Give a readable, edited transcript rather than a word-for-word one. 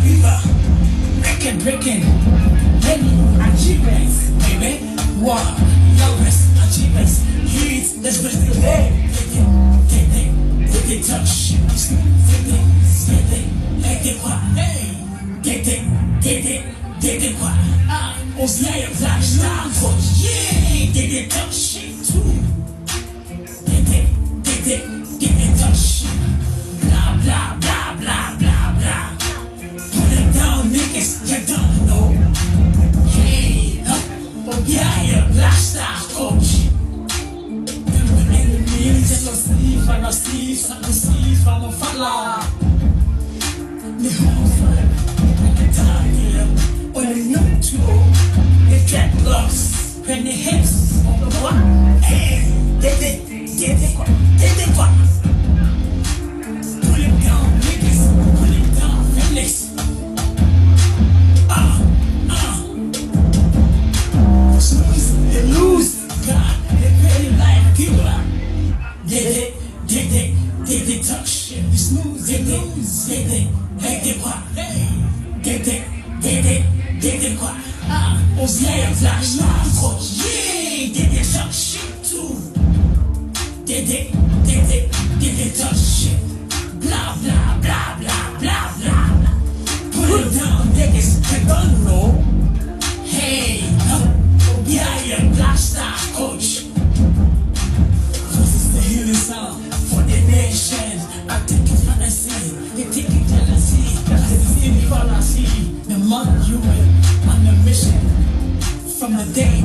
bigger, breaking, many achievements, baby. One, youngest achievements, hits, let's break the day. Take it, touch, take it, what, hey, take it, what, on se lève lifestyle coach, yeah, take it, touch, too, take it, touch, blah, blah, blah, blah, blah, blah, put it down, niggas, you don't know, hey, oh yeah, lifestyle coach. Just a sleeve, I'm a sleeve, I'm a sleeve, I'm a fella. The whole time, I tell you, when they know to, they get lost, when the hips on the one, hey, get it, what? Pull it down, niggas, pull it down, Felix. They lose, God, they pay like killer. Did it touch shit? You snooze, did it, what? Did it, what? On se lève lifestyle coach, yeah, did it touch shit too? Did it touch shit? Blah, blah, blah, blah, blah, blah. Put it down, niggas, you don't know. Hey, yeah, lifestyle coach. Healing sound for the nation. I think it's fantasy. They think it's jealousy. That's the same fallacy. The month you win on the mission. From the day